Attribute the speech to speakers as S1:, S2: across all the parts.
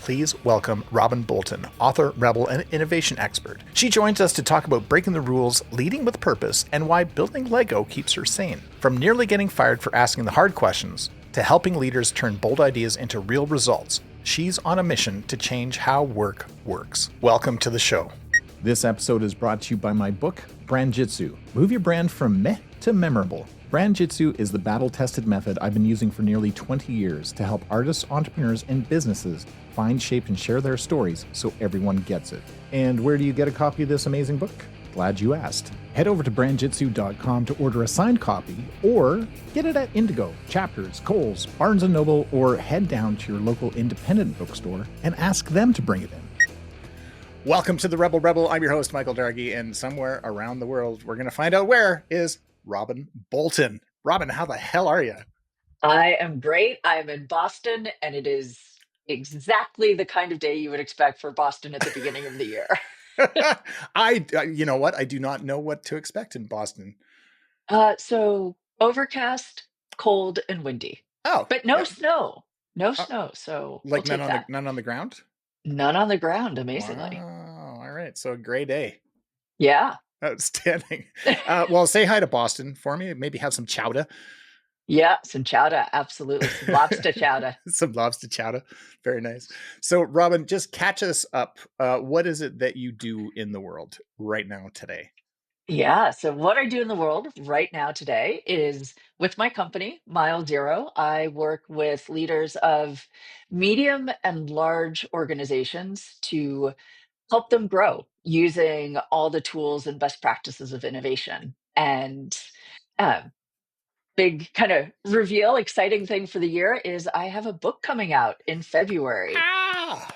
S1: please welcome Robyn Bolton, author, rebel, and innovation expert. She joins us to talk about breaking the rules, leading with purpose, and why building Lego keeps her sane. From nearly getting fired for asking the hard questions to helping leaders turn bold ideas into real results, she's on a mission to change how work works. Welcome to the show. This episode is brought to you by my book, Brand Jitsu. Move your brand from meh to memorable. Brand Jitsu is the battle-tested method I've been using for nearly 20 years to help artists, entrepreneurs, and businesses find, shape, and share their stories so everyone gets it. And where do you get a copy of this amazing book? Glad you asked. Head over to brandjitsu.com to order a signed copy, or get it at Indigo, Chapters, Kohl's, Barnes & Noble, or head down to your local independent bookstore and ask them to bring it in. Welcome to the Rebel. I'm your host, Michael Dargie, and somewhere around the world, we're going to find out where is Robyn Bolton. Robyn, how the hell are you?
S2: I am great. I am in Boston, and it is exactly the kind of day you would expect for Boston at the beginning of the year.
S1: You know what? I do not know what to expect in Boston.
S2: So overcast, cold, and windy.
S1: Oh,
S2: But no snow. No snow. So we'll
S1: like
S2: take that.
S1: none on the ground?
S2: None on the ground, amazingly.
S1: Wow. All right. So a gray day.
S2: Yeah.
S1: Outstanding. Well, say hi to Boston for me. Maybe have some chowder.
S2: Yeah, some chowder. Absolutely. Some lobster chowder.
S1: Some lobster chowder. Very nice. So, Robyn, just catch us up. What is it that you do in the world right now today?
S2: Yeah. So, what I do in the world right now today is with my company, Mile Zero. I work with leaders of medium and large organizations to help them grow using all the tools and best practices of innovation. And um, big kind of reveal, exciting thing for the year is I have a book coming out in February
S1: Ah!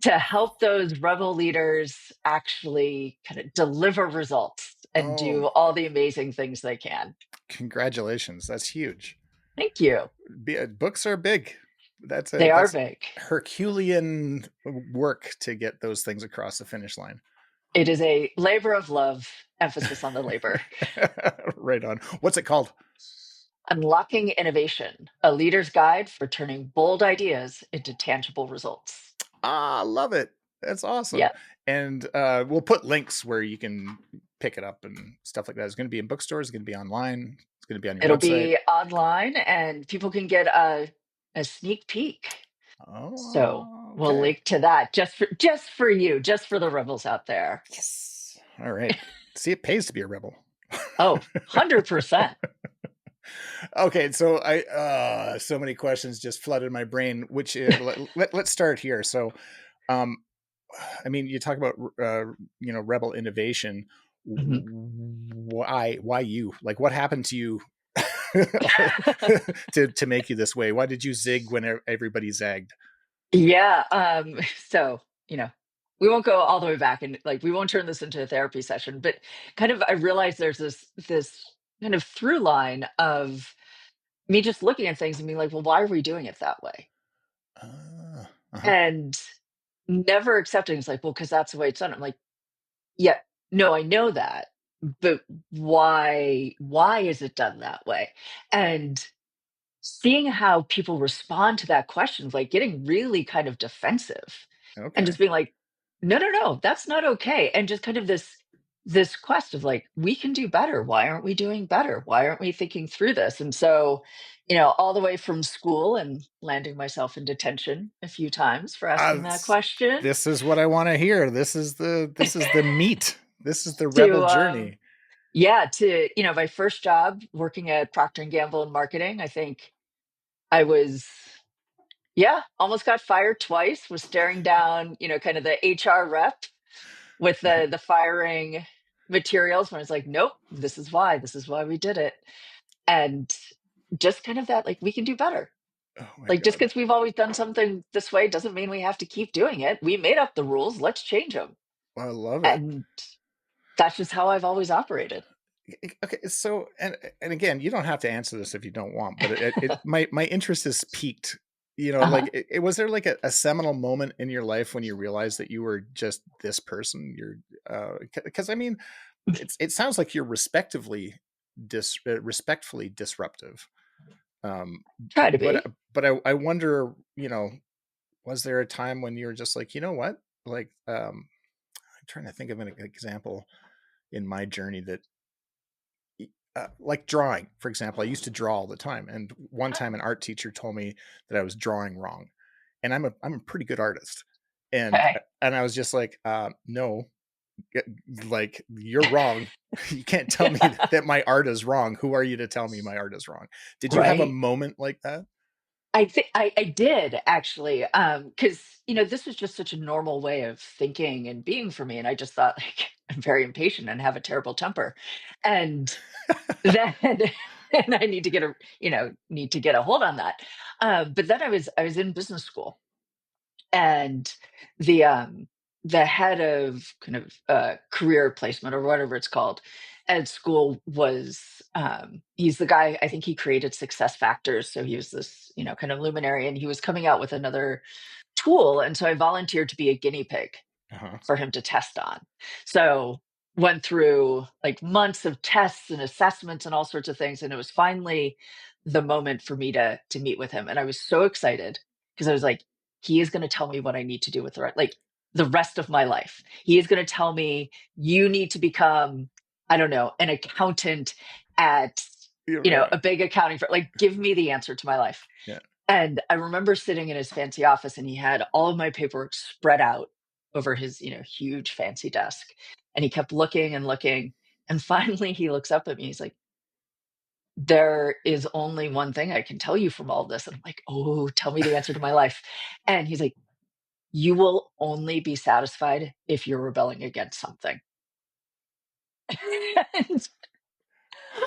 S2: to help those rebel leaders actually kind of deliver results and do
S1: Oh,
S2: all the amazing things they can.
S1: congratulations. That's huge.
S2: Thank you.
S1: Books are big. That's
S2: They are
S1: that's
S2: big.
S1: Herculean work to get those things across the finish line.
S2: It is a labor of love, emphasis on the labor.
S1: Right on. What's it called?
S2: Unlocking Innovation, a leader's guide for turning bold ideas into tangible results.
S1: Love it. That's awesome.
S2: Yeah,
S1: And we'll put links where you can pick it up and stuff like that. It's going to be in bookstores. It's going to be online. It's going to be on your
S2: it'll
S1: website.
S2: be online and people can get a sneak peek. So
S1: Oh,
S2: we'll
S1: okay.
S2: link to that just for you, just for the rebels out there.
S1: Yes. All right. See, it pays to be a rebel.
S2: Oh, 100%.
S1: Okay, so so many questions just flooded my brain. Which let's start here. So, I mean, you talk about rebel innovation.
S2: Mhm.
S1: Why you? Like, what happened to you to make you this way? Why did you zig when everybody zagged?
S2: Yeah. So, you know, we won't go all the way back and like we won't turn this into a therapy session, but kind of I realized there's this kind of through line of me just looking at things and being like, well, why are we doing it that way?
S1: Uh-huh.
S2: And never accepting it's like, well, because that's the way it's done. I'm like, yeah, no, I know that, but why is it done that way? And seeing how people respond to that question, like getting really kind of defensive and
S1: Okay.
S2: just being like, no, no, no, that's not okay. And just kind of this quest of like, we can do better. Why aren't we doing better? Why aren't we thinking through this? And so, all the way from school and landing myself in detention a few times for asking that question
S1: This is what I want to hear. This is the meat. This is the rebel
S2: to
S1: journey.
S2: yeah, to my first job working at Procter Gamble in marketing. I think I was almost got fired twice, was staring down, kind of the HR rep with
S1: Uh-huh.
S2: the firing materials when it's like, nope, this is why we did it. And just kind of that, like, we can do better.
S1: Oh my
S2: Like, just
S1: God.
S2: because we've always done something this way doesn't mean we have to keep doing it. We made up the rules, let's change them.
S1: I love it.
S2: And that's just how I've always operated.
S1: Okay, so and again, you don't have to answer this if you don't want, but my interest is piqued.
S2: Uh-huh.
S1: Like was there like a seminal moment in your life when you realized that you were just this person? You're because I mean, it sounds like you're respectfully disruptive. Um,
S2: Try to
S1: but
S2: be.
S1: but I wonder, Was there a time when you were just like, you know what? Like, I'm trying to think of an example in my journey that, like drawing, for example. I used to draw all the time, and one time an art teacher told me that I was drawing wrong, and I'm a pretty good artist, and
S2: Okay.
S1: and I was just like, no, like you're wrong. You can't tell me
S2: Yeah.
S1: that my art is wrong. Who are you to tell me my art is wrong? Did you have a
S2: Right.
S1: moment like that?
S2: I think I did actually, because this was just such a normal way of thinking and being for me, and I just thought like I'm very impatient and have a terrible temper, and then and I need to get a hold on that. But then I was in business school, and the um the head of kind of career placement or whatever it's called at school was he's the guy. I think he created success factors, so he was this kind of luminary, and he was coming out with another tool, and so I volunteered to be a guinea pig
S1: Uh-huh.
S2: for him to test on. So went through like months of tests and assessments and all sorts of things, and it was finally the moment for me to meet with him, and I was so excited because I was like, he is going to tell me what I need to do with the rest of my life. He is going to tell me you need to become, I don't know, an accountant at
S1: Yeah, right.
S2: a big accounting firm. Like, give me the answer to my life.
S1: Yeah.
S2: And I remember sitting in his fancy office, and he had all of my paperwork spread out over his, huge fancy desk. And he kept looking and looking. And finally he looks up at me. He's like, there is only one thing I can tell you from all this. And I'm like, oh, tell me the answer to my life. And he's like, you will only be satisfied if you're rebelling against something. And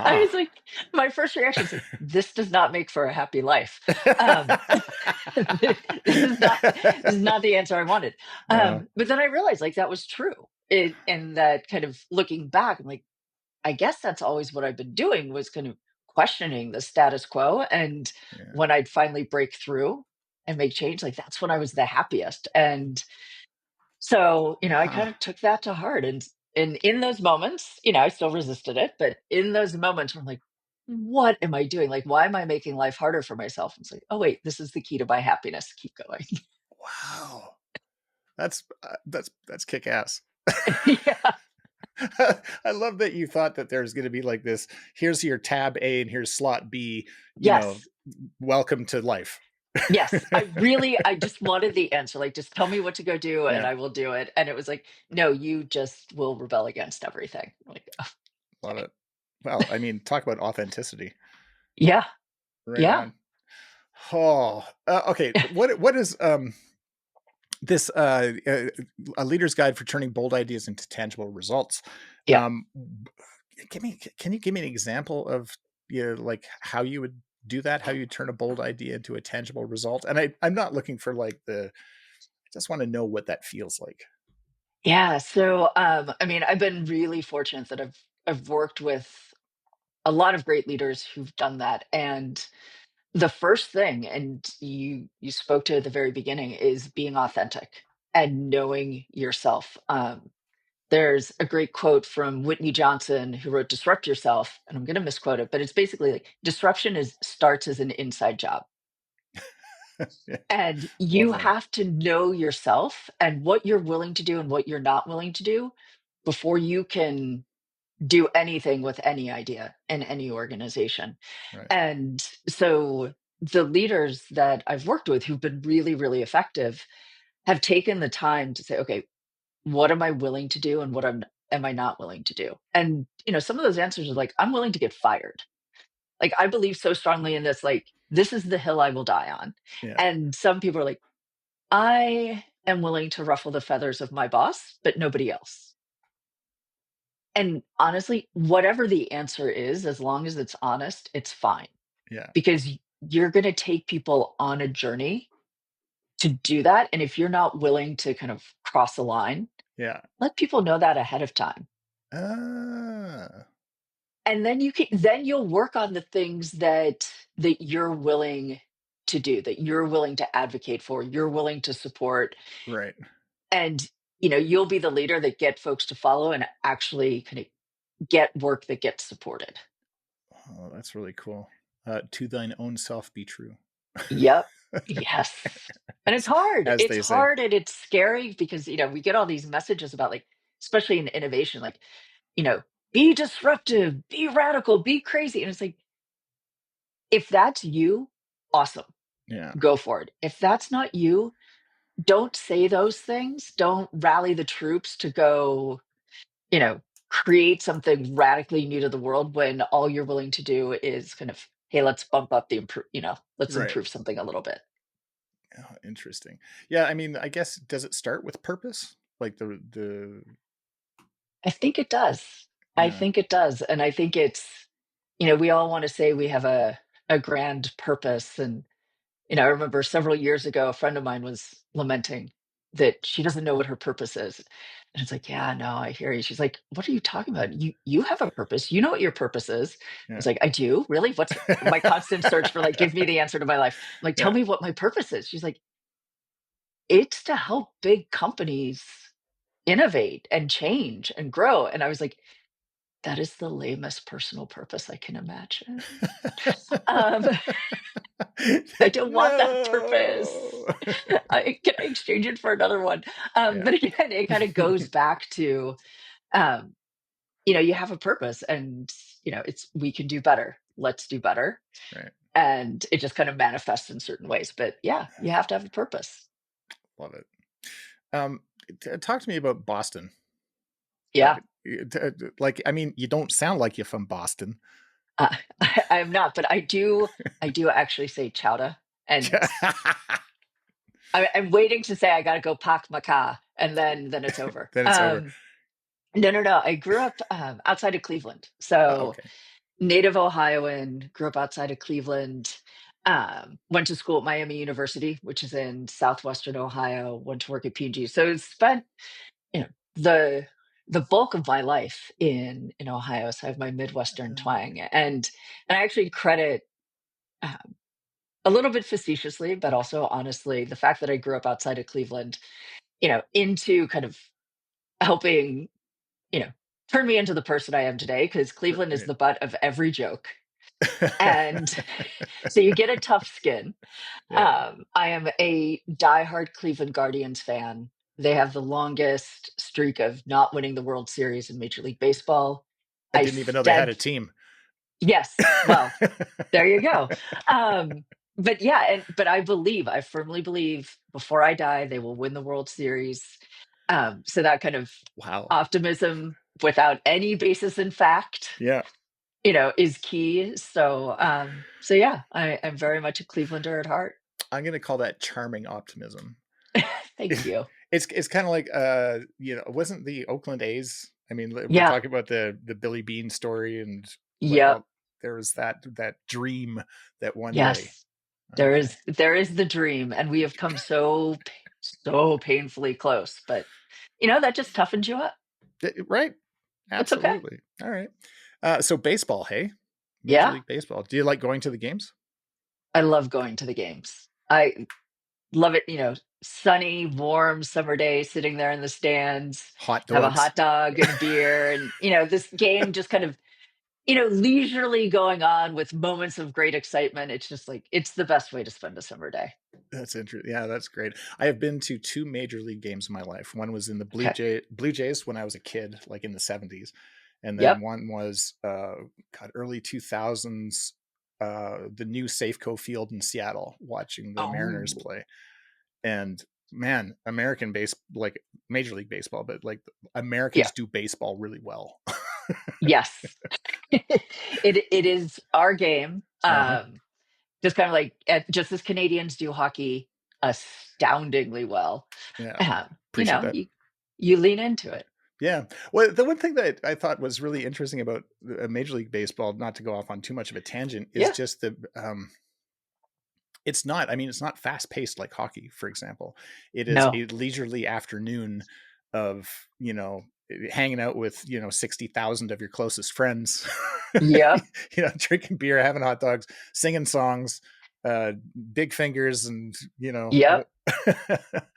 S2: I
S1: Huh.
S2: was like, my first reaction is like, this does not make for a happy life. Um, this is not the answer I wanted.
S1: No.
S2: But then I realized like that was true. And that kind of looking back, I'm like, I guess that's always what I've been doing was kind of questioning the status quo. And
S1: Yeah.
S2: when I'd finally break through and make change, like that's when I was the happiest. And so, I
S1: Huh.
S2: kind of took that to heart. And in those moments, I still resisted it, but in those moments where I'm like, what am I doing? Like, why am I making life harder for myself? It's like, oh wait, this is the key to my happiness. Keep going.
S1: Wow. That's kick ass.
S2: Yeah.
S1: I love that you thought that there's going to be like this. Here's your tab A and here's slot B. You know,
S2: Yes.
S1: welcome to life.
S2: Yes. I just wanted the answer. Like, just tell me what to go do and
S1: Yeah,
S2: I will do it. And it was like, no, you just will rebel against everything. I'm like, oh,
S1: love
S2: okay.
S1: it. Well, I mean, talk about authenticity.
S2: Yeah.
S1: Right
S2: Yeah.
S1: on. Oh, okay. What is this a leader's guide for turning bold ideas into tangible results?
S2: Yeah.
S1: Um, can you give me an example of like how you would do that? How you turn a bold idea into a tangible result? And I'm not looking for like I just want to know what that feels like.
S2: Yeah. So, I mean, I've been really fortunate that I've worked with a lot of great leaders who've done that. And the first thing, and you spoke to at the very beginning, is being authentic and knowing yourself. There's a great quote from Whitney Johnson, who wrote "Disrupt Yourself," and I'm going to misquote it, but it's basically like disruption is starts as an inside job.
S1: Yeah,
S2: And
S1: well
S2: you
S1: done.
S2: have to know yourself and what you're willing to do and what you're not willing to do before you can do anything with any idea in any organization.
S1: Right.
S2: And so the leaders that I've worked with who've been really, really effective have taken the time to say, okay, what am I willing to do and am I not willing to do? And some of those answers are like, I'm willing to get fired. Like I believe so strongly in this, like, this is the hill I will die on.
S1: Yeah.
S2: And some people are like, I am willing to ruffle the feathers of my boss, but nobody else. And honestly, whatever the answer is, as long as it's honest, it's fine
S1: Yeah.
S2: because you're going to take people on a journey to do that. And if you're not willing to kind of cross a line,
S1: Yeah.
S2: let people know that ahead of time.
S1: Ah,
S2: And then then you'll work on the things that you're willing to do, that you're willing to advocate for, you're willing to support.
S1: right.
S2: And you'll be the leader that get folks to follow and actually kind of get work that gets supported.
S1: Oh, that's really cool. To thine own self be true.
S2: Yep. Yes. And it's hard.
S1: as
S2: It's
S1: they say.
S2: hard and it's scary because, we get all these messages about like, especially in innovation, like, you know, be disruptive, be radical, be crazy. And it's like, if that's you, awesome,
S1: Yeah.
S2: go for it. If that's not you, don't say those things. Don't rally the troops to go, you know, create something radically new to the world when all you're willing to do is kind of, hey, let's bump up the let's
S1: Right.
S2: improve something a little bit.
S1: Oh, interesting. Yeah, I mean, I guess does it start with purpose? Like the
S2: I think it does. I
S1: yeah.
S2: think it does. And I think it's, we all want to say we have a grand purpose. And, I remember several years ago, a friend of mine was lamenting that she doesn't know what her purpose is. And it's like, yeah, no, I hear you. She's like, what are you talking about? You have a purpose. You know what your purpose is. I
S1: Yeah.
S2: was like, I do? Really? What's my constant search for like, give me the answer to my life. I'm like, tell
S1: Yeah.
S2: me what my purpose is. She's like, it's to help big companies innovate and change and grow. And I was like, that is the lamest personal purpose I can imagine. Um, I don't want that purpose.
S1: No.
S2: Can I exchange it for another one?
S1: Yeah.
S2: But again, it kind of goes back to, um, you have a purpose and, it's we can do better. Let's do better.
S1: Right.
S2: And it just kind of manifests in certain ways. But yeah, you have to have a purpose.
S1: Love it. Um, talk to me about Boston. Uh,
S2: Yeah.
S1: like, I mean, you don't sound like you're from Boston.
S2: I am not, but I do actually say chowder. And I'm waiting to say I gotta go park my car, and then it's over.
S1: Then it's over.
S2: No, no, no. I grew up outside of Cleveland,
S1: Oh,
S2: so
S1: okay.
S2: native Ohioan. Grew up outside of Cleveland. Went to school at Miami University, which is in southwestern Ohio. Went to work at PG. So spent you know the the bulk of my life in Ohio. So I have my Midwestern twang, and I actually credit. Um, a little bit facetiously, but also honestly, the fact that I grew up outside of Cleveland, into kind of helping, you know, turn me into the person I am today, because Cleveland is
S1: Right.
S2: the butt of every joke. And so you get a tough skin.
S1: Yeah.
S2: I am a diehard Cleveland Guardians fan. They have the longest streak of not winning the World Series in Major League Baseball.
S1: I
S2: I
S1: didn't even know they had a
S2: stead
S1: team.
S2: Yes. Well, there you go. Um, but yeah, but I firmly believe before I die, they will win the World Series. So that kind of
S1: Wow.
S2: optimism without any basis in fact,
S1: Yeah.
S2: is key. So yeah, I'm very much a Clevelander at heart.
S1: I'm gonna call that charming optimism.
S2: Thank you.
S1: It's kind of like wasn't the Oakland A's? I mean, we're
S2: Yeah.
S1: talking about the Billy Bean story and like
S2: Yep.
S1: there was that dream that one day.
S2: Yes. There
S1: Okay.
S2: is there is the dream, and we have come so painfully close. But that just toughens you up.
S1: Right.
S2: It's okay.
S1: Absolutely. All right. So baseball, hey? Major
S2: Yeah.
S1: League Baseball. Do you like going to the games?
S2: I love going to the games. I love it, sunny, warm summer day, sitting there in the stands,
S1: Hot
S2: have a
S1: dogs.
S2: hot dog and a beer, and this game just kind of, leisurely going on with moments of great excitement. It's just like it's the best way to spend a summer day.
S1: That's interesting. Yeah, that's great. I have been to two major league games in my life. One was in the
S2: Okay.
S1: Blue Jays when I was a kid, like in the 70s. And then
S2: Yep.
S1: one was early 2000s, the new Safeco Field in Seattle, watching the Mariners
S2: Oh,
S1: play. And man, American base like Major League Baseball, but like
S2: yeah.
S1: Americans do baseball really well.
S2: Yes. It is our game.
S1: Uh-huh.
S2: Just kind of like just as Canadians do hockey astoundingly well.
S1: Yeah.
S2: Um, you
S1: Appreciate
S2: know,
S1: that.
S2: you you lean into it.
S1: Yeah. Well, the one thing that I thought was really interesting about Major League Baseball, not to go off on too much of a tangent, is
S2: Yeah.
S1: just it's not fast paced like hockey, for example. It is
S2: No.
S1: a leisurely afternoon of, hanging out with, 60,000 of your closest friends,
S2: Yep.
S1: drinking beer, having hot dogs, singing songs, big fingers, and,
S2: Yep.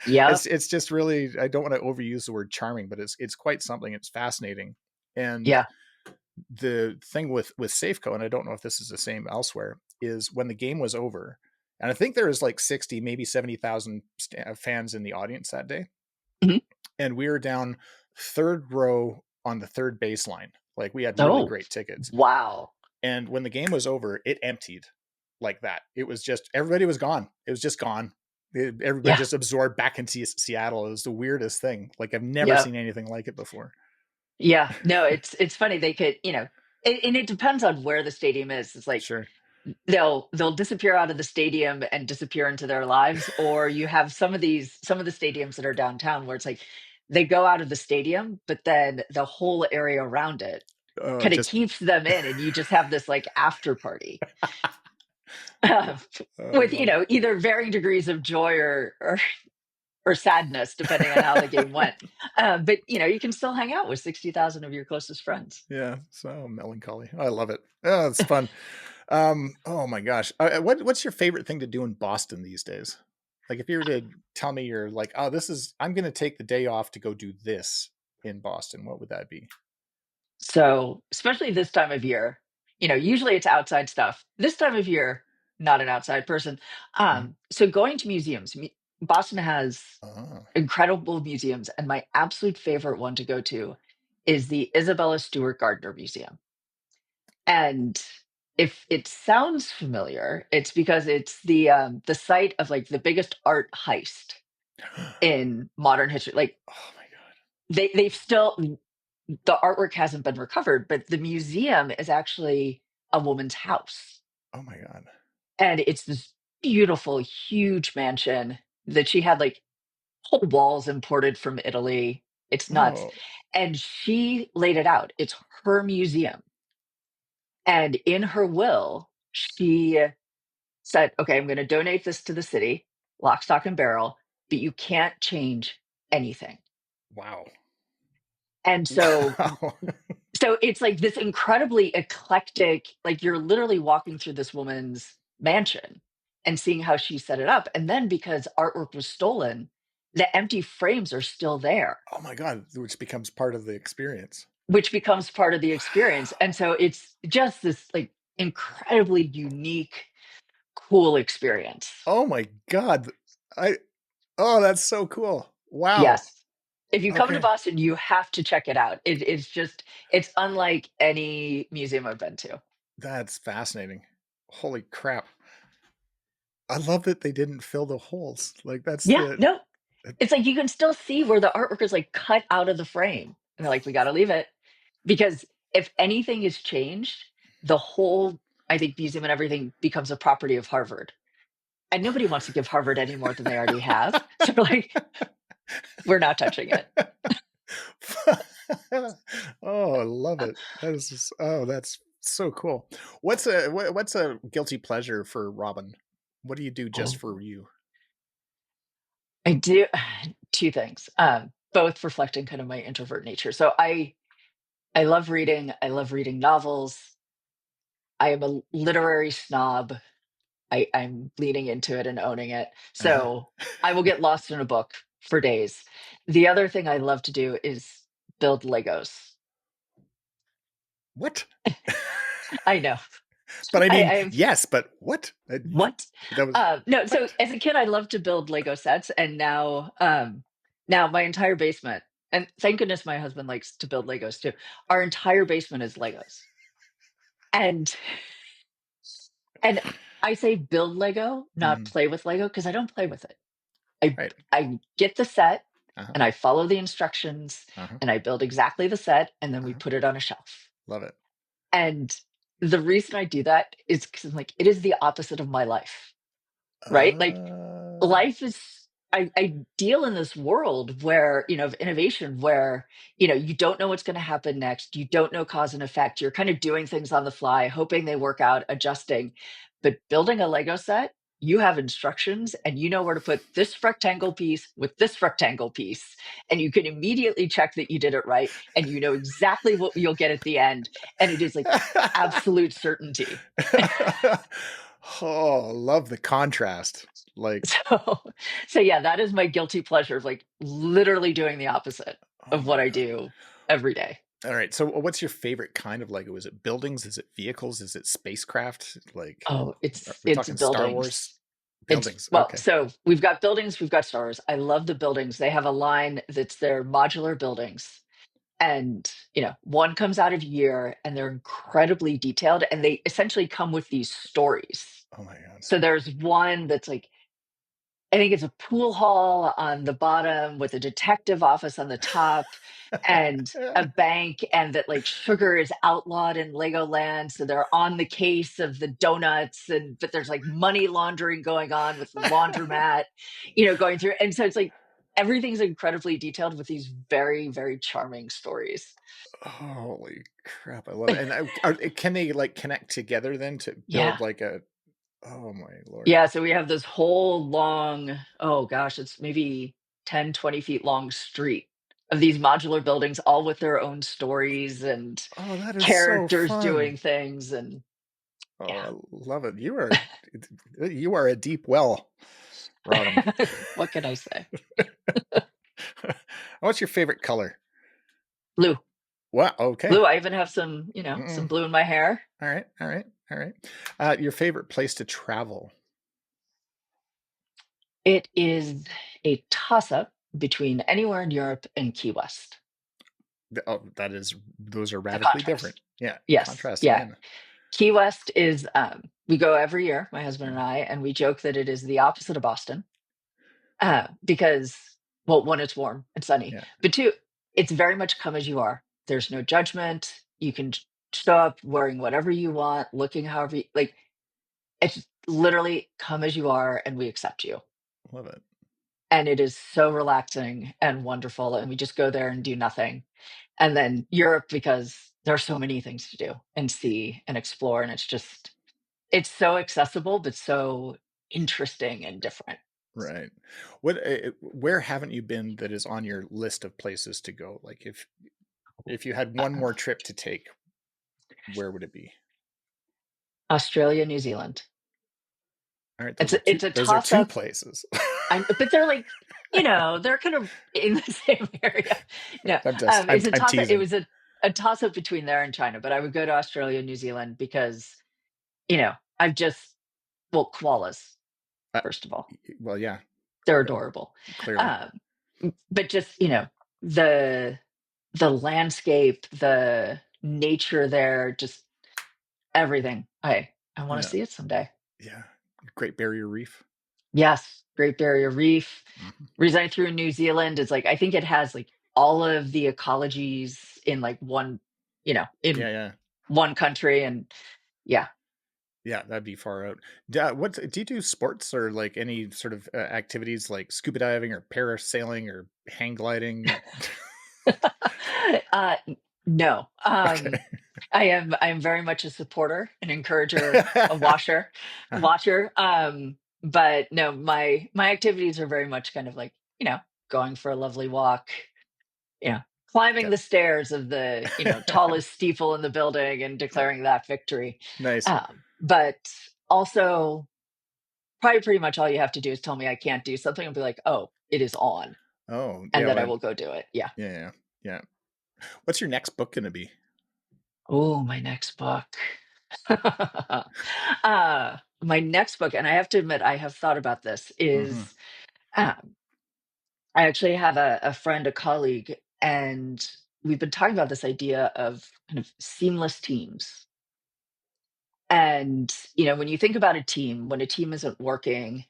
S2: Yep.
S1: it's just really, I don't want to overuse the word charming, but it's quite something. It's fascinating. And
S2: Yeah.
S1: the thing with Safeco, and I don't know if this is the same elsewhere, is when the game was over, And I think there was like 60, maybe 70,000 fans in the audience that day.
S2: Mhm.
S1: And we were down third row on the third baseline. Like we had really
S2: Oh,
S1: great tickets.
S2: wow.
S1: And when the game was over, it emptied like that. It was just, everybody was gone. It was just gone. Everybody
S2: Yeah.
S1: just absorbed back into Seattle. It was the weirdest thing. Like I've never
S2: Yeah.
S1: seen anything like it before.
S2: Yeah. No, it's funny. They could, and it depends on where the stadium is. It's like
S1: Sure.
S2: they'll disappear out of the stadium and disappear into their lives, or you have some of the stadiums that are downtown where it's like they go out of the stadium, but then the whole area around it kind of
S1: Just,
S2: keeps them in, and you just have this like after party
S1: I
S2: with
S1: love it.
S2: either varying degrees of joy or sadness depending on how the game went. But you can still hang out with 60,000 of your closest friends.
S1: Yeah. So melancholy. I love it. Oh, it's fun. Oh my gosh. What's your favorite thing to do in Boston these days? Like if you were to tell me you're like, oh, I'm going to take the day off to go do this in Boston, what would that be?
S2: So, especially this time of year, usually it's outside stuff. This time of year, not an outside person.
S1: Mhm.
S2: So going to museums. Boston has
S1: Oh,
S2: incredible museums, and my absolute favorite one to go to is the Isabella Stewart Gardner Museum. And if it sounds familiar, it's because it's the site of like the biggest art heist in modern history. Like
S1: oh my God.
S2: they've still the artwork hasn't been recovered, but the museum is actually a woman's house.
S1: Oh my God.
S2: And it's this beautiful, huge mansion that she had like whole walls imported from Italy. It's nuts.
S1: Oh,
S2: And she laid it out. It's her museum. And in her will, she said, okay, I'm going to donate this to the city, lock, stock, and barrel, but you can't change anything.
S1: wow.
S2: And so
S1: Wow.
S2: So it's like this incredibly eclectic, like you're literally walking through this woman's mansion and seeing how she set it up. And then because artwork was stolen, the empty frames are still there,
S1: Oh my God. Which becomes part of the experience.
S2: which becomes part of the experience. And so it's just this like incredibly unique, cool experience.
S1: Oh my God. I, oh, that's so cool. Wow.
S2: Yes. If you come to
S1: Okay.
S2: Boston, you have to check it out. It's unlike any museum I've been to.
S1: That's fascinating. Holy crap. I love that they didn't fill the holes. Like that's
S2: Yeah,
S1: the,
S2: no, it's like you can still see where the artwork is like cut out of the frame. And they're like, we got to leave it. Because if anything is changed, the whole, I think, museum and everything becomes a property of Harvard. And nobody wants to give Harvard any more than they already have. So, like, we're not touching it.
S1: oh, I love it. That is just, oh, that's so cool. What's a guilty pleasure for Robyn? What do you do just for
S2: Oh,
S1: you?
S2: I do two things, both reflecting kind of my introvert nature. So, I love reading. I love reading novels. I am a literary snob. I'm leaning into it and owning it.
S1: Uh-huh.
S2: So I will get lost in a book for days. The other thing I love to do is build Legos.
S1: What?
S2: I know.
S1: But I mean,
S2: I'm
S1: yes, but what?
S2: what?
S1: That was
S2: No. So
S1: what?
S2: as a kid, I loved to build Lego sets, and now my entire basement. And thank goodness my husband likes to build Legos too. Our entire basement is Legos, and and I say build Lego, not
S1: Mhm.
S2: play with Lego, because I don't play with it. I
S1: Right.
S2: I get the set
S1: Uh-huh.
S2: and I follow the instructions
S1: Uh-huh.
S2: and I build exactly the set and then we
S1: Uh-huh.
S2: put it on a shelf.
S1: Love it.
S2: And the reason I do that is because I'm like, it is the opposite of my life, right? Like
S1: Uh,
S2: life is I deal in this world where, of innovation where, you don't know what's going to happen next. You don't know cause and effect. You're kind of doing things on the fly, hoping they work out, adjusting. But building a Lego set, you have instructions and you know where to put this rectangle piece with this rectangle piece. And you can immediately check that you did it right. And you know exactly what you'll get at the end. And it is like absolute certainty.
S1: oh, love the contrast. Like,
S2: So, so yeah, that is my guilty pleasure of like literally doing the opposite
S1: oh
S2: of
S1: my
S2: what I
S1: God.
S2: do every day.
S1: All right. So what's your favorite kind of Lego? Is it buildings? Is it vehicles? Is it spacecraft? Like,
S2: Oh,
S1: are
S2: it's
S1: we
S2: it's
S1: talking Star Wars?
S2: buildings. It's
S1: Buildings.
S2: well,
S1: Okay.
S2: so we've got buildings, we've got stores. I love the buildings. They have a line that's their modular buildings. And, one comes out of year and they're incredibly detailed and they essentially come with these stories.
S1: Oh my God.
S2: So there's one that's like, I think it's a pool hall on the bottom with a detective office on the top and a bank, and that like sugar is outlawed in Legoland. So they're on the case of the donuts, and but there's like money laundering going on with the laundromat, going through. And so it's like everything's incredibly detailed with these very, very charming stories.
S1: Holy crap! I love it. And can they like connect together then to build
S2: Yeah.
S1: like a? Oh my lord!
S2: Yeah, so we have this whole long, oh gosh, it's maybe 10, 20 feet long street of these modular buildings, all with their own stories and
S1: Oh, that is so
S2: characters
S1: fun.
S2: doing things. And
S1: Oh,
S2: yeah,
S1: I love it. You are a deep well, Robin.
S2: what can I say?
S1: What's your favorite color?
S2: Blue.
S1: What? Okay.
S2: Blue. I even have some, some
S1: Mm-mm.
S2: blue in my hair.
S1: All right. All right. All right. Your favorite place to travel?
S2: It is a toss up between anywhere in Europe and Key West.
S1: Oh, those are
S2: The
S1: radically different.
S2: contrast.
S1: Yeah.
S2: Yes.
S1: Contrast
S2: Yeah.
S1: again.
S2: Key West is, we go every year, my husband and I, and we joke that it is the opposite of Boston. Because, well, one, it's warm and sunny,
S1: Yeah.
S2: but two, it's very much come as you are. There's no judgment. You can show up wearing whatever you want, looking however you like. It's literally come as you are, and we accept you.
S1: Love it.
S2: And it is so relaxing and wonderful. And we just go there and do nothing. And then Europe, because there are so many things to do and see and explore. And it's so accessible, but so interesting and different.
S1: Right. Where haven't you been that is on your list of places to go? Like if you had one
S2: Uh,
S1: more trip to take, where would it be?
S2: Australia, New Zealand.
S1: All right,
S2: It's a
S1: those are
S2: toss
S1: two
S2: up.
S1: places.
S2: But they're like, they're kind of in the same area. No, it's a
S1: I'm
S2: toss up. It
S1: teasing.
S2: was a toss up between there and China, but I would go to Australia, New Zealand because, I've just, well, koalas,
S1: Uh,
S2: first of all,
S1: well, yeah,
S2: they're
S1: uh,
S2: adorable.
S1: clearly.
S2: Um, but just, the the landscape, the nature there, just everything. I want to
S1: Yeah,
S2: see it someday.
S1: yeah. Great Barrier Reef.
S2: Yes, Great Barrier Reef.
S1: Mhm.
S2: Reason I threw in New Zealand is like I think it has like all of the ecologies in like one, in
S1: Yeah, yeah,
S2: one country, and yeah.
S1: yeah. That'd be far out. Do you do sports or like any sort of activities like scuba diving or parasailing or hang gliding?
S2: uh, no,
S1: Okay.
S2: I am very much a supporter, an encourager, a washer,
S1: Uh-huh.
S2: watcher. But no, my activities are very much kind of like going for a lovely walk, you know, climbing
S1: Okay.
S2: the stairs of the, tallest steeple in the building and declaring that victory.
S1: Nice.
S2: But also, probably pretty much all you have to do is tell me I can't do something and be like, oh, it is on.
S1: Oh,
S2: And
S1: yeah.
S2: then I
S1: Well,
S2: will go do it. Yeah.
S1: yeah, yeah, yeah. What's your next book gonna be?
S2: Oh, my next book. My next book, and I have to admit, I have thought about this,
S1: Hmm.
S2: is um, I actually have a friend, a colleague, and we've been talking about this idea of kind of seamless teams. And, when you think about a team, when a team isn't working,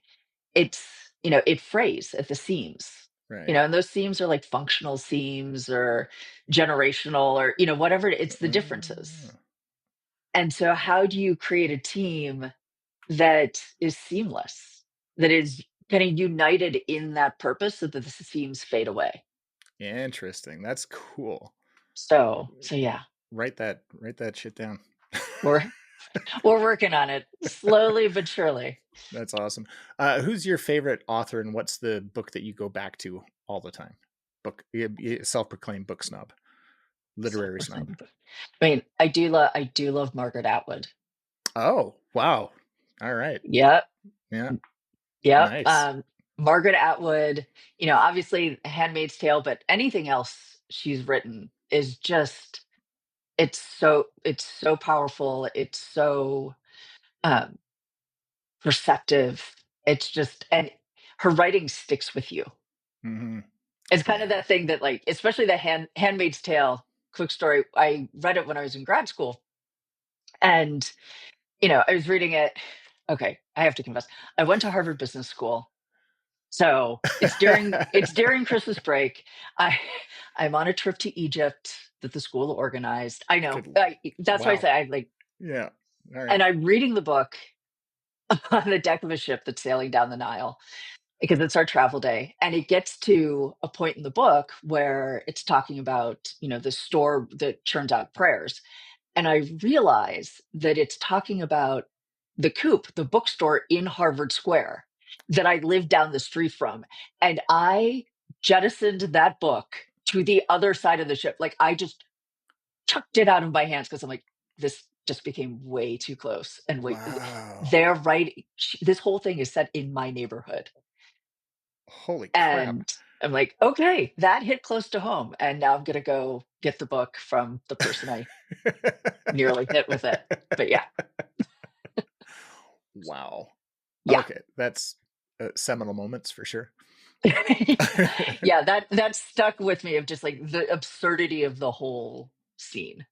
S2: it's, it frays at the seams.
S1: Right.
S2: And those seams are like functional seams or generational or, whatever it's the differences.
S1: Uh,
S2: And so how do you create a team that is seamless, that is kind of united in that purpose so that the seams fade away?
S1: Interesting. That's cool.
S2: So yeah,
S1: Write that shit down.
S2: we're we're working on it slowly but surely.
S1: That's awesome. Who's your favorite author, and what's the book that you go back to all the time? Self-proclaimed book snob, literary snob.
S2: Self-proclaimed book. I do love Margaret Atwood.
S1: Oh, wow. All right.
S2: Yep.
S1: Yeah.
S2: Yep.
S1: Nice.
S2: Margaret Atwood, obviously Handmaid's Tale, but anything else she's written is just it's so powerful. It's so um perceptive. It's just, and her writing sticks with you.
S1: Hmm.
S2: It's kind of
S1: Yeah.
S2: that thing that, like, especially the Handmaid's Tale. Quick story. I read it when I was in grad school, and I was reading it. Okay, I have to confess, I went to Harvard Business School, so it's during Christmas break. I I'm on a trip to Egypt that the school organized. I know.
S1: Good.
S2: That's why I
S1: Wow.
S2: say I like,
S1: Yeah. All right.
S2: and I'm reading the book on the deck of a ship that's sailing down the Nile, because it's our travel day, and it gets to a point in the book where it's talking about the store that churns out prayers, and I realize that it's talking about the Coop, the bookstore in Harvard Square that I live down the street from, and I jettisoned that book to the other side of the ship. Like, I just chucked it out of my hands because I'm like, this just became way too close, and wait,
S1: Wow.
S2: they're right. This whole thing is set in my neighborhood.
S1: Holy crap.
S2: And I'm like, okay, that hit close to home. And now I'm going to go get the book from the person I nearly hit with it. But yeah,
S1: Wow.
S2: yeah.
S1: Okay, that's seminal moments for sure.
S2: Yeah, that stuck with me, of just like the absurdity of the whole scene.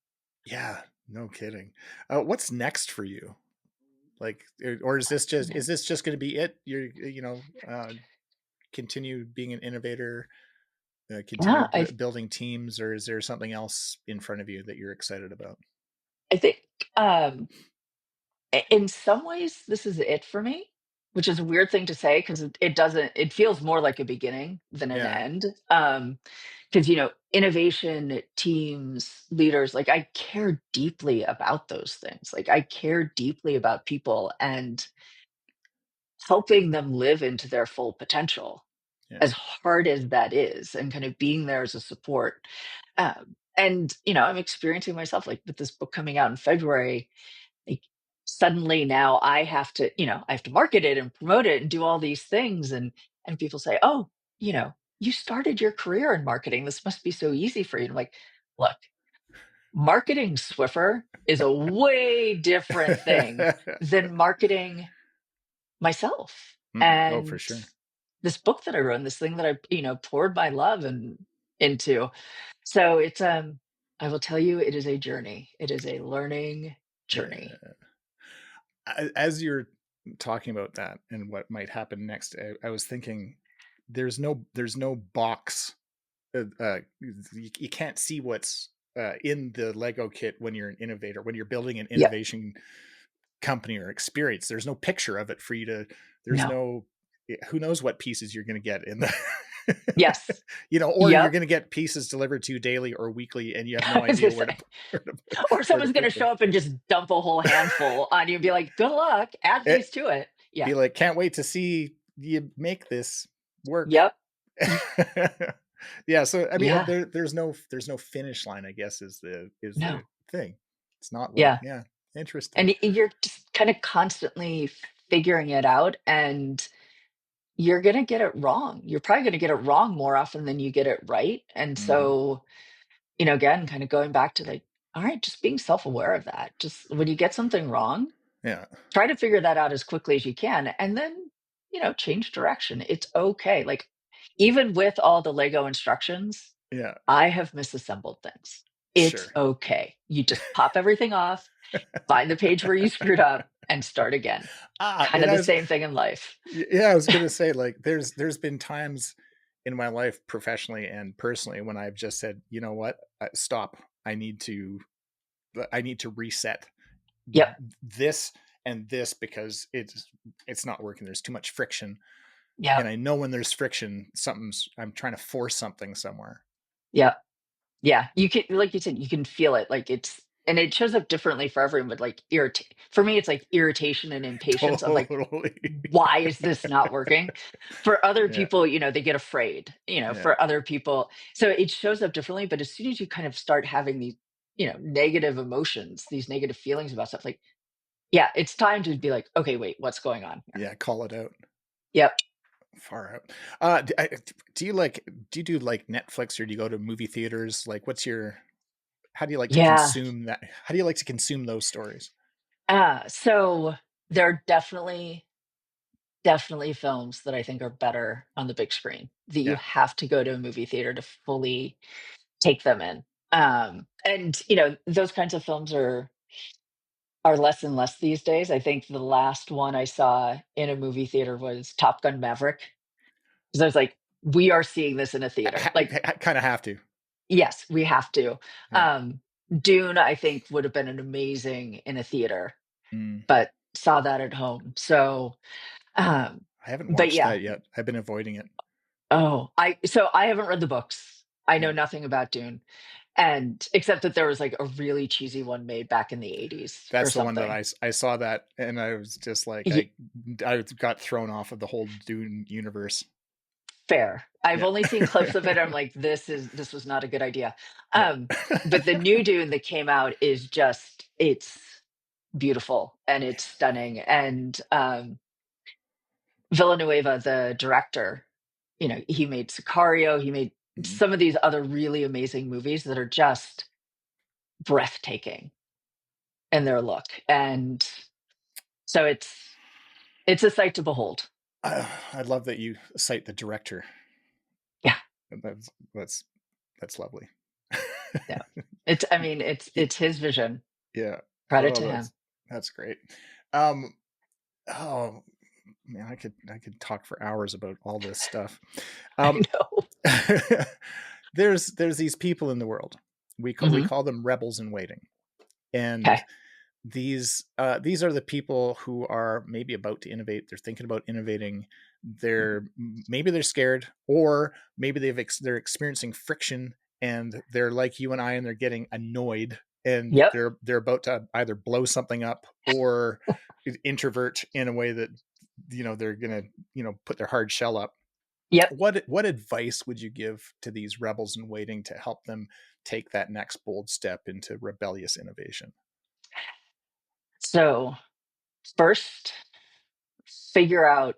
S1: Yeah, no kidding. What's next for you? Like, or is this just going to be it? You're, continue being an innovator, continue
S2: Yeah, I
S1: building teams, or is there something else in front of you that you're excited about?
S2: I think um in some ways this is it for me, which is a weird thing to say, because it doesn't, it feels more like a beginning than an
S1: Yeah,
S2: end. Because innovation, teams, leaders, like, I care deeply about those things. Like, I care deeply about people and helping them live into their full potential,
S1: yeah,
S2: as hard as that is, and kind of being there as a support. And I'm experiencing myself, like, with this book coming out in February, like, suddenly now I have to market it and promote it and do all these things, and people say, "Oh, you started your career in marketing. This must be so easy for you." And I'm like, "Look, marketing Swiffer is a way different thing than marketing myself."
S1: Oh, for
S2: And
S1: sure.
S2: this book that I wrote, and this thing that I, poured my love and into. So I will tell you, it is a journey. It is a learning journey.
S1: Yeah. As you're talking about that and what might happen next, I was thinking, there's no box. You can't see what's in the Lego kit when you're an innovator, when you're building an
S2: Yep.
S1: innovation company or experience. There's no picture of it for you to. There's
S2: No.
S1: no. Who knows what pieces you're going to get in the.
S2: Yes.
S1: Or you're
S2: Yep.
S1: going to get pieces delivered to you daily or weekly, and you have
S2: I
S1: no
S2: was gonna
S1: idea where to
S2: say.
S1: where to,
S2: Or
S1: where to
S2: someone's gonna
S1: put them.
S2: show up and just dump a whole handful on you and be like, "Good luck, add
S1: It
S2: these to it." Yeah.
S1: be like, can't wait to see you make this work.
S2: Yep. Y
S1: Yeah, so I mean,
S2: Yeah.
S1: there's no finish line, I guess, is the
S2: No.
S1: thing. It's not like,
S2: Yeah.
S1: yeah, interesting.
S2: And you're just kinda constantly figuring it out, and you're gonna get it wrong. You're probably gonna get it wrong more often than you get it right, and
S1: Hmm.
S2: so, again, kinda going back to, like, alright, just being self-aware of that. Just when you get something wrong,
S1: Yeah,
S2: try to figure that out as quickly as you can, and then, change direction. It's okay. Like, even with all the Lego instructions,
S1: yeah,
S2: I have misassembled things. It's
S1: sure.
S2: okay. You just pop everything off, find the page where you screwed up, and start again. Kind
S1: And
S2: of the same thing in life.
S1: yeah, I was gonna say, like, there's been times in my life, professionally and personally, when I've just said, you know what, stop. I need to I need to reset
S2: Yep.
S1: this and this because it's not working. There's too much friction, and
S2: Yep.
S1: I know when there's friction, I'm trying to force something somewhere.
S2: Yep. Yeah, you can, like you said, you can feel it, like, and it shows up differently for everyone, but, like, for me, it's like irritation and impatience of, like,
S1: Totally.
S2: why is this not working? For other
S1: Yeah,
S2: people, they get afraid,
S1: yeah,
S2: for other people. So it shows up differently, but as soon as you kind of start having these, negative emotions, these negative feelings about stuff, like, yeah, it's time to be like, okay, wait, what's going on here?
S1: yeah. Call it out.
S2: Yep.
S1: Far out. Do you do you do like Netflix, or do you go to movie theaters? Like, what's your how do you like to
S2: Yeah.
S1: consume that? How do you like to consume those stories?
S2: So there are definitely definitely films that I think are better on the big screen, that you
S1: Yeah.
S2: have to go to a movie theater to fully take them in. And those kinds of films are less and less these days. I think the last one I saw in a movie theater was Top Gun Maverick. Because I was like, we are seeing this in a theater. Like,
S1: Kind of have to.
S2: yes, we have to.
S1: Yeah.
S2: Dune, I think, would have been an amazing in a theater,
S1: Mm.
S2: but saw that at home. So, um,
S1: I haven't
S2: but
S1: watched
S2: yeah.
S1: that yet. I've been avoiding it.
S2: Oh, I haven't read the books. I know
S1: Yeah.
S2: nothing about Dune, and except that there was like a really cheesy one made back in the 80s or
S1: That's the one that
S2: something.
S1: I saw that, and I was just like,
S2: Ye-
S1: I got thrown off of the whole Dune universe.
S2: Fair. I've
S1: Yeah.
S2: only seen clips of it. I'm like, this was not a good idea.
S1: Yeah.
S2: But the new Dune that came out is just it's beautiful and it's stunning. And Villanueva, the director, he made Sicario, he made
S1: Mhm.
S2: some of these other really amazing movies that are just breathtaking in their look. And so it's a sight to behold.
S1: I love that you cite the director.
S2: Yeah.
S1: That's that's that's lovely.
S2: Yeah. It's his vision.
S1: Yeah.
S2: Credit
S1: Oh,
S2: to him.
S1: that's great. Um, oh man, I could talk for hours about all this stuff.
S2: I
S1: Um,
S2: know.
S1: there's these people in the world. We
S2: Hmm.
S1: call them rebels in waiting, and
S2: Okay.
S1: these are the people who are maybe about to innovate. They're thinking about innovating. Maybe they're scared, or maybe they're experiencing friction, and they're like you and I, and they're getting annoyed, and
S2: Yep.
S1: they're about to either blow something up or introvert in a way that they're gonna put their hard shell up.
S2: Yep.
S1: What advice would you give to these rebels in waiting to help them take that next bold step into rebellious innovation?
S2: So first, figure out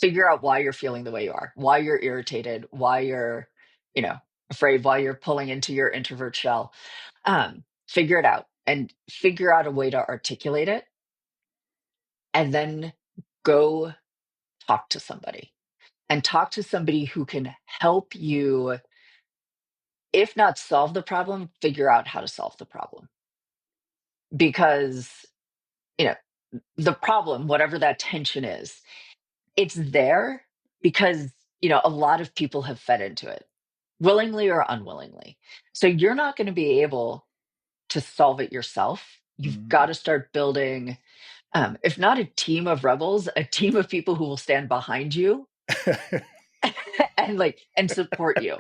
S2: figure out why you're feeling the way you are, why you're irritated, why you're, you know, afraid, why you're pulling into your introvert shell. Figure it out and figure out a way to articulate it, and then go talk to somebody and talk to somebody who can help you, if not solve the problem, figure out how to solve the problem. Because, you know, the problem, whatever that tension is, it's there because, a lot of people have fed into it, willingly or unwillingly. So you're not going to be able to solve it yourself. You've got
S1: Mm.
S2: to start building, if not a team of rebels, a team of people who will stand behind you and support you.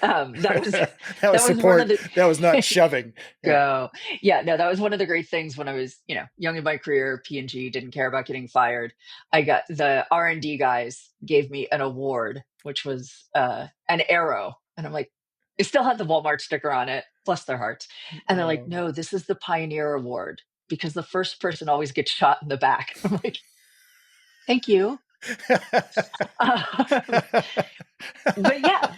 S2: That was
S1: That was
S2: that was one of
S1: support.
S2: the
S1: That was not shoving. Yeah.
S2: go. Yeah, no, that was one of the great things when I was, young in my career, P&G, didn't care about getting fired. I got the R&D guys gave me an award, which was an arrow. And I'm like, it still had the Walmart sticker on it, bless their hearts. And they're like,
S1: Oh.
S2: no, this is the Pioneer Award because the first person always gets shot in the back. I'm like, thank you. Um, but yeah.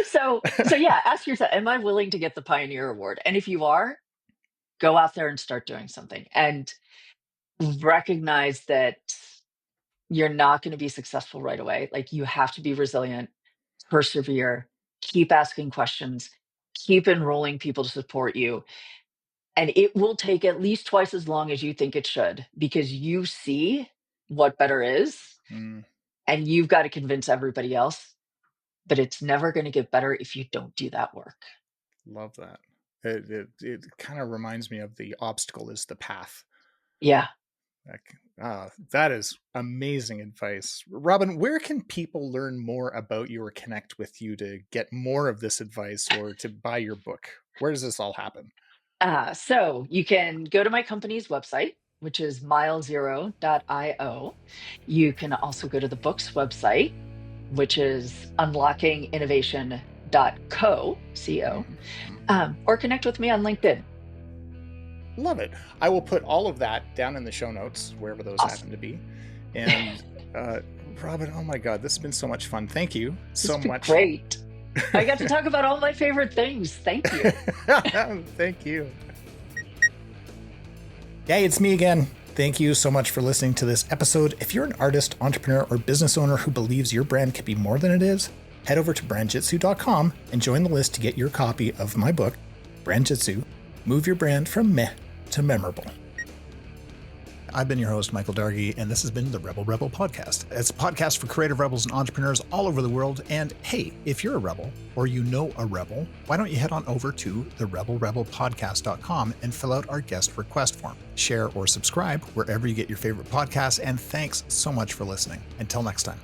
S2: So yeah, ask yourself, am I willing to get the Pioneer Award? And if you are, go out there and start doing something and recognize that you're not going to be successful right away. Like you have to be resilient, persevere, keep asking questions, keep enrolling people to support you. And it will take at least twice as long as you think it should because you see what better is
S1: Mm,
S2: and you've got to convince everybody else. But it's never going to get better if you don't do that work.
S1: love that. It kind of reminds me of the obstacle is the path.
S2: Yeah.
S1: Like, that is amazing advice. Robyn, where can people learn more about you or connect with you to get more of this advice or to buy your book? Where does this all happen?
S2: So you can go to my company's website, which is milezero.io. You can also go to the book's website, which is unlockinginnovation.co, co,
S1: Mhm.
S2: or connect with me on LinkedIn.
S1: Love it. I will put all of that down in the show notes, wherever those
S2: Awesome.
S1: happen to be. And Robyn, oh my God, this has been so much fun. Thank you
S2: This
S1: so
S2: has been
S1: much.
S2: great. I got to talk about all my favorite things. Thank you.
S1: Thank you. Hey, it's me again. Thank you so much for listening to this episode. If you're an artist, entrepreneur, or business owner who believes your brand can be more than it is, head over to brandjitsu.com and join the list to get your copy of my book, Brand Jitsu, Move Your Brand from Meh to Memorable. I've been your host, Michael Dargie, and this has been the Rebel Podcast. It's a podcast for creative rebels and entrepreneurs all over the world. And hey, if you're a rebel or you know a rebel, why don't you head on over to therebelrebelpodcast.com and fill out our guest request form. Share or subscribe wherever you get your favorite podcasts. And thanks so much for listening. Until next time.